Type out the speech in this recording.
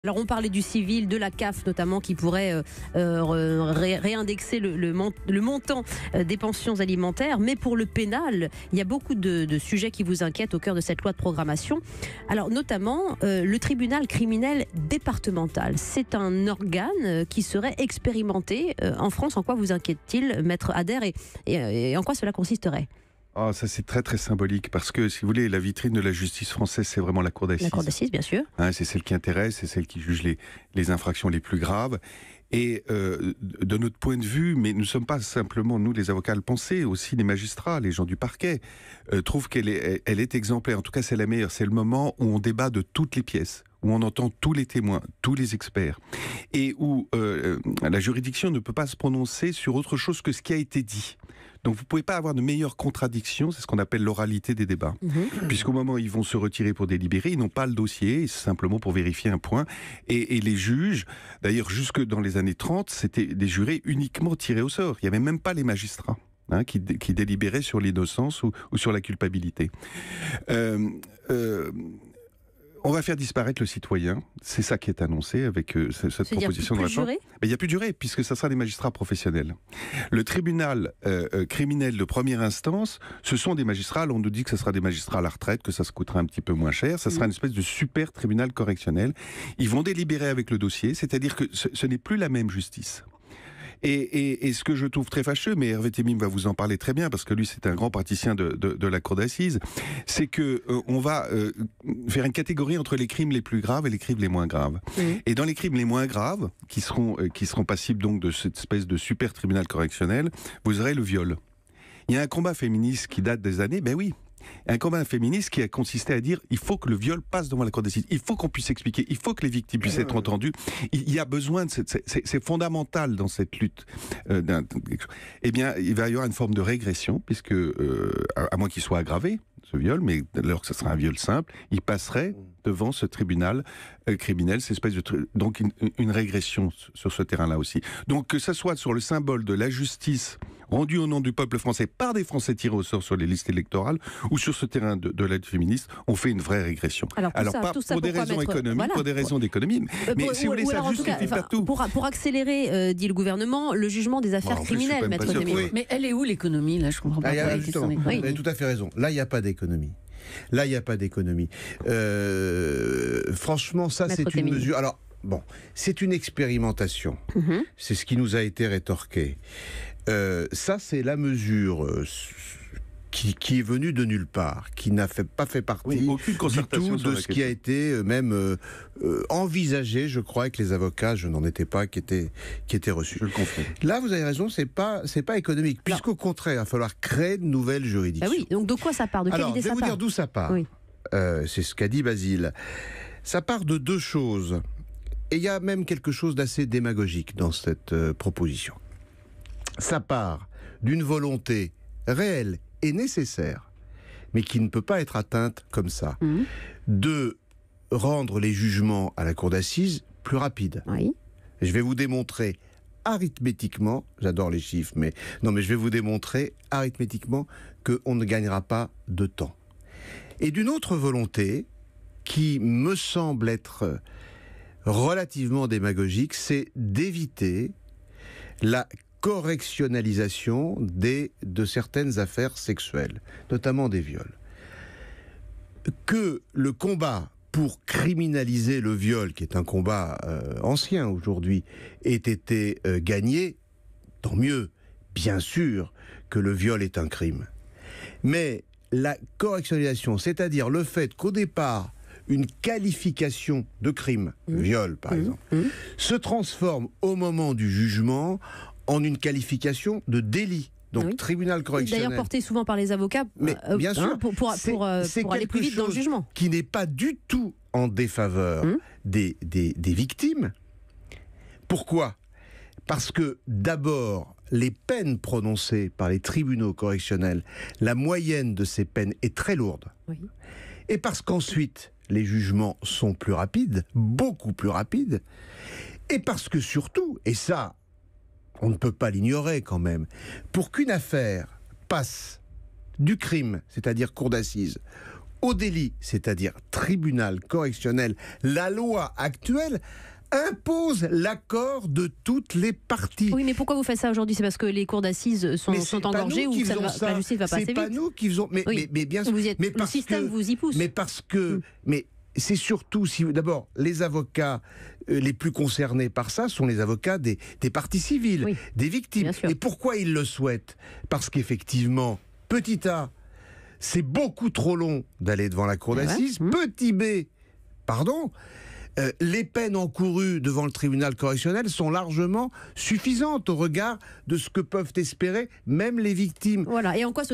Alors on parlait du civil, de la CAF notamment qui pourrait réindexer le montant des pensions alimentaires, mais pour le pénal, il y a beaucoup de sujets qui vous inquiètent au cœur de cette loi de programmation. Alors notamment le tribunal criminel départemental, c'est un organe qui serait expérimenté en France. En quoi vous inquiète-t-il, Maître Ader, et en quoi cela consisterait ? Ah, ça c'est très très symbolique parce que, si vous voulez, la vitrine de la justice française, c'est vraiment la cour d'assises. La cour d'assises, bien sûr. C'est celle qui intéresse, c'est celle qui juge les infractions les plus graves. Et de notre point de vue, mais nous ne sommes pas simplement, nous les avocats, le penser, aussi les magistrats, les gens du parquet, trouvent qu'elle est exemplaire. En tout cas, c'est la meilleure. C'est le moment où on débat de toutes les pièces, où on entend tous les témoins, tous les experts, et où la juridiction ne peut pas se prononcer sur autre chose que ce qui a été dit. Donc vous ne pouvez pas avoir de meilleure contradiction, c'est ce qu'on appelle l'oralité des débats. Puisqu'au moment où ils vont se retirer pour délibérer, ils n'ont pas le dossier, c'est simplement pour vérifier un point. Et les juges, d'ailleurs jusque dans les années 30, c'était des jurés uniquement tirés au sort. Il n'y avait même pas les magistrats qui délibéraient sur l'innocence ou sur la culpabilité. On va faire disparaître le citoyen, c'est ça qui est annoncé avec cette proposition de réforme. Il n'y a plus de juré, puisque ça sera des magistrats professionnels. Le tribunal criminel de première instance, ce sont des magistrats, on nous dit que ce sera des magistrats à la retraite, que ça se coûtera un petit peu moins cher, ça sera une espèce de super tribunal correctionnel. Ils vont délibérer avec le dossier, c'est-à-dire que ce n'est plus la même justice. Et ce que je trouve très fâcheux, mais Hervé Temim va vous en parler très bien, parce que lui c'est un grand praticien de la cour d'assises, c'est que on va faire une catégorie entre les crimes les plus graves et les crimes les moins graves. Et dans les crimes les moins graves, qui seront passibles donc de cette espèce de super tribunal correctionnel, vous aurez le viol. Il y a un combat féministe qui date des années, ben oui, un combat féministe qui a consisté à dire il faut que le viol passe devant la cour d'assises, il faut qu'on puisse expliquer, il faut que les victimes puissent être entendues. Il y a besoin de c'est fondamental dans cette lutte. Eh bien, il va y avoir une forme de régression, puisque à moins qu'il soit aggravé, ce viol, mais alors que ce sera un viol simple, il passerait devant ce tribunal criminel, cette espèce de donc une régression sur ce terrain-là aussi. Donc que ça soit sur le symbole de la justice rendue au nom du peuple français par des Français tirés au sort sur les listes électorales, ou sur ce terrain de l'aide féministe, on fait une vraie régression. Alors pas pour des raisons économiques, pour des raisons d'économie, mais si vous voulez, ça justifie pas tout. Pour accélérer, dit le gouvernement, le jugement des affaires criminelles, Maître Temim. Mais elle est où l'économie, là? Je comprends pas. Vous avez tout à fait raison. Là, il n'y a pas d'économie. Franchement, ça, c'est une mesure. Alors, bon, c'est une expérimentation. C'est ce qui nous a été rétorqué. Ça, c'est la mesure qui est venue de nulle part, qui n'a pas fait partie du tout de ce qui a été même envisagé, je crois, avec les avocats, je n'en étais pas, qui étaient reçus. Je le confirme. Là, vous avez raison, c'est pas économique, puisqu'au contraire, il va falloir créer de nouvelles juridictions. Oui, donc de quoi ça part? De quelle idée ça part? Je vais vous dire d'où ça part. Oui. C'est ce qu'a dit Basile. Ça part de deux choses. Et il y a même quelque chose d'assez démagogique dans cette proposition. Ça part d'une volonté réelle et nécessaire, mais qui ne peut pas être atteinte comme ça, de rendre les jugements à la cour d'assises plus rapides. Oui. Je vais vous démontrer arithmétiquement, j'adore les chiffres, mais je vais vous démontrer arithmétiquement qu'on ne gagnera pas de temps. Et d'une autre volonté, qui me semble être relativement démagogique, c'est d'éviter la correctionnalisation de certaines affaires sexuelles, notamment des viols. Que le combat pour criminaliser le viol, qui est un combat ancien aujourd'hui, ait été gagné, tant mieux, bien sûr que le viol est un crime. Mais la correctionnalisation, c'est-à-dire le fait qu'au départ, une qualification de crime, viol par exemple, se transforme au moment du jugement en une qualification de délit. Donc tribunal correctionnel. D'ailleurs porté souvent par les avocats, mais bien sûr, pour aller plus vite dans le jugement. Qui n'est pas du tout en défaveur des victimes. Pourquoi ? Parce que d'abord, les peines prononcées par les tribunaux correctionnels, la moyenne de ces peines est très lourde. Oui. Et parce qu'ensuite, les jugements sont plus rapides, beaucoup plus rapides. Et parce que surtout, et ça, on ne peut pas l'ignorer quand même, pour qu'une affaire passe du crime, c'est-à-dire cour d'assises, au délit, c'est-à-dire tribunal correctionnel, la loi actuelle impose l'accord de toutes les parties. Oui, mais pourquoi vous faites ça aujourd'hui? C'est parce que les cours d'assises sont engorgés ou que la justice va pas assez vite? C'est pas nous qui faisons. Mais bien sûr. Le système vous y pousse. Mais parce que. Mais c'est surtout si d'abord les avocats les plus concernés par ça sont les avocats des parties civiles, des victimes. Et pourquoi ils le souhaitent? Parce qu'effectivement, petit A, c'est beaucoup trop long d'aller devant la cour d'assises. Petit B, pardon. Les peines encourues devant le tribunal correctionnel sont largement suffisantes au regard de ce que peuvent espérer même les victimes. Voilà. Et en quoi ce